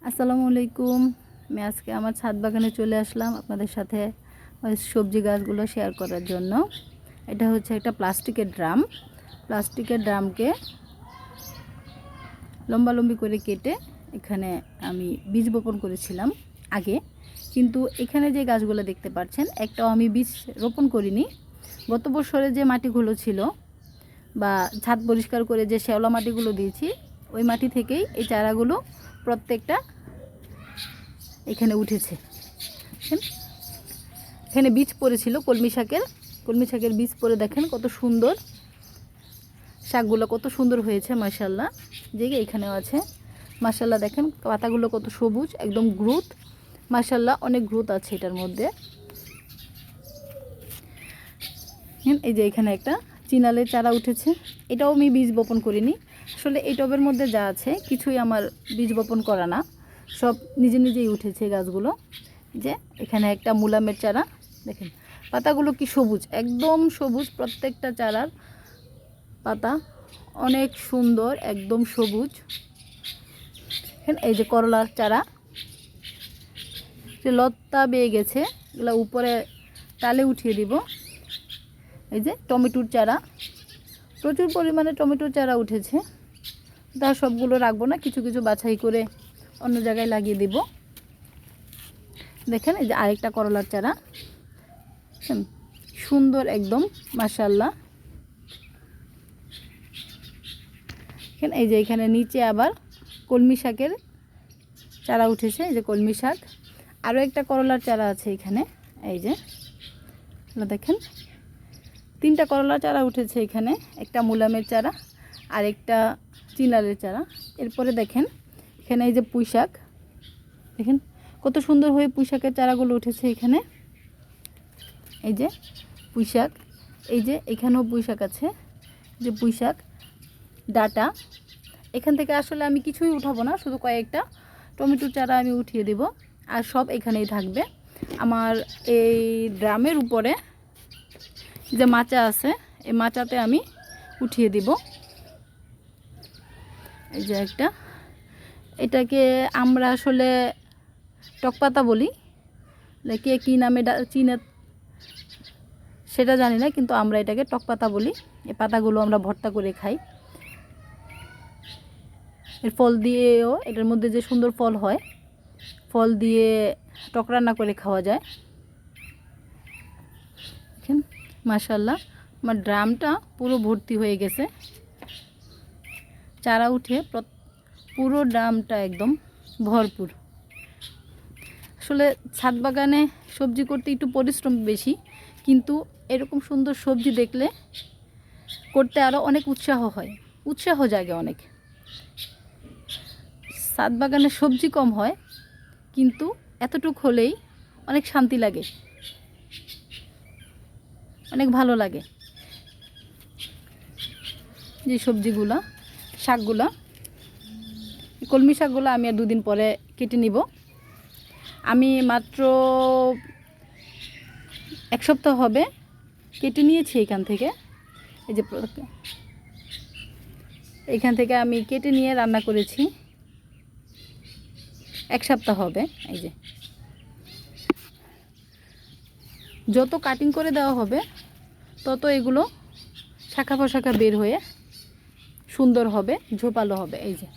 আসসালামু আলাইকুম। আমি আজকে আমার ছাদ বাগানে চলে আসলাম আপনাদের সাথে ওই সবজি গাছগুলো শেয়ার করার জন্য। এটা হচ্ছে একটা প্লাস্টিকের ড্রামকে লম্বালম্বি করে কেটে এখানে আমি বীজ বপন করেছিলাম আগে, কিন্তু এখানে যে গাছগুলো দেখতে পাচ্ছেন একটাও আমি বীজ রোপণ করিনি। গত বছরে যে মাটিগুলো ছিল বা ছাদ পরিষ্কার করে যে শ্যাওলা মাটিগুলো দিয়েছি, ওই মাটি থেকেই এই চারাগুলো প্রত্যেকটা এখানে উঠেছে। এখানে বীজ পড়েছিল কলমি শাকের বীজ পড়ে দেখেন কত সুন্দর, শাকগুলো কত সুন্দর হয়েছে মাশাআল্লাহ। যে এখানেও আছে মাশাআল্লাহ, দেখেন পাতাগুলো কত সবুজ, একদম গ্রোথ মাশাআল্লাহ, অনেক গ্রোথ আছে এটার মধ্যে। এই যে এখানে একটা চিনালের চারা উঠেছে, এটাও আমি বীজ বপন করিনি। আসলে এই টবের মধ্যে যা আছে কিছুই আমার বীজ বপন করা না, সব নিজে নিজেই উঠেছে গাছগুলো। যে এখানে একটা মুলামের চারা, দেখেন পাতাগুলো কি সবুজ, একদম সবুজ, প্রত্যেকটা চারার পাতা অনেক সুন্দর, একদম সবুজ। এই যে করলার চারা, যে লতা বেয়ে গেছে, এগুলো উপরে টালে উঠিয়ে দিব। এই যে টমেটোর চারা, প্রচুর পরিমাণে টমেটোর চারা উঠেছে। তা সবগুলো রাখবো না, কিছু কিছু বাছাই করে অন্য জায়গায় লাগিয়ে দিব। দেখেন এই যে আরেকটা করলার চারা, সুন্দর একদম মাশাআল্লাহ। এই যে এখানে নিচে আবার কলমি শাকের চারা উঠেছে, এই যে কলমি শাক। আরও একটা করলার চারা আছে এখানে, এই যে দেখেন তিনটা করলার চারা উঠেছে এখানে, একটা মুলামের চারা আর একটা চিনালের চারা। এরপরে দেখেন এখানে এই যে পুঁই শাক, দেখেন কত সুন্দর হয়ে পুঁই শাকের চারাগুলো উঠেছে এখানে। এই যে পুঁই শাক, এই যে এখানেও পুঁই শাক আছে, যে পুঁই শাক ডাটা। এখান থেকে আসলে আমি কিছুই উঠাবো না, শুধু কয়েকটা টমেটোর চারা আমি উঠিয়ে দেব, আর সব এখানেই থাকবে। আমার এই ড্রামের উপরে যে মাচা আছে, এই মাচাতে আমি উঠিয়ে দিব। এই যে একটা, এটাকে আমরা আসলে টকপাতা বলি, কে কী নামে চিনে সেটা জানি না, কিন্তু আমরা এটাকে টকপাতা বলি। এই পাতাগুলো আমরা ভর্তা করে খাই। এর ফল দিয়েও, এটার মধ্যে যে সুন্দর ফল হয়, ফল দিয়ে টক রান্না করে খাওয়া যায়। দেখেন মাশাআল্লাহ, আমার ড্রামটা পুরো ভর্তি হয়ে গেছে চারা উঠে, পুরো ড্রামটা একদম ভরপুর। আসলে ছাদ বাগানে সবজি করতে একটু পরিশ্রম বেশি, কিন্তু এরকম সুন্দর সবজি দেখলে করতে আরও অনেক উৎসাহ জাগে অনেক। ছাদ বাগানে সবজি কম হয়, কিন্তু এতটুক হলেই অনেক শান্তি লাগে, অনেক ভালো লাগে। যে সবজিগুলো, শাকগুলো, কলমি শাকগুলো আমি আর দুদিন পরে কেটে নিব। আমি মাত্র এক সপ্তাহ হবে কেটে নিয়েছি এখান থেকে। এই যে এখান থেকে আমি কেটে নিয়ে রান্না করেছি, এক সপ্তাহ হবে। এই যে যত কাটিং করে দেওয়া হবে তত এগুলো শাখা প্রশাখা বের হয়ে সুন্দর হবে, ঝোপালো হবে। এই যে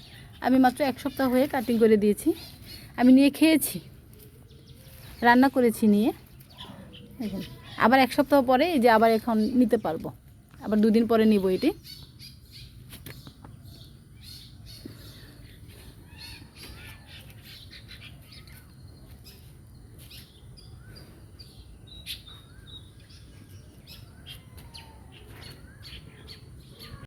আমি মাত্র এক সপ্তাহ হয়ে কাটিং করে দিয়েছি, আমি নিয়ে খেয়েছি, রান্না করেছি নিয়ে। আবার এক সপ্তাহ পরে এই যে আবার এখন নিতে পারবো, আবার দুদিন পরে নিব এটি।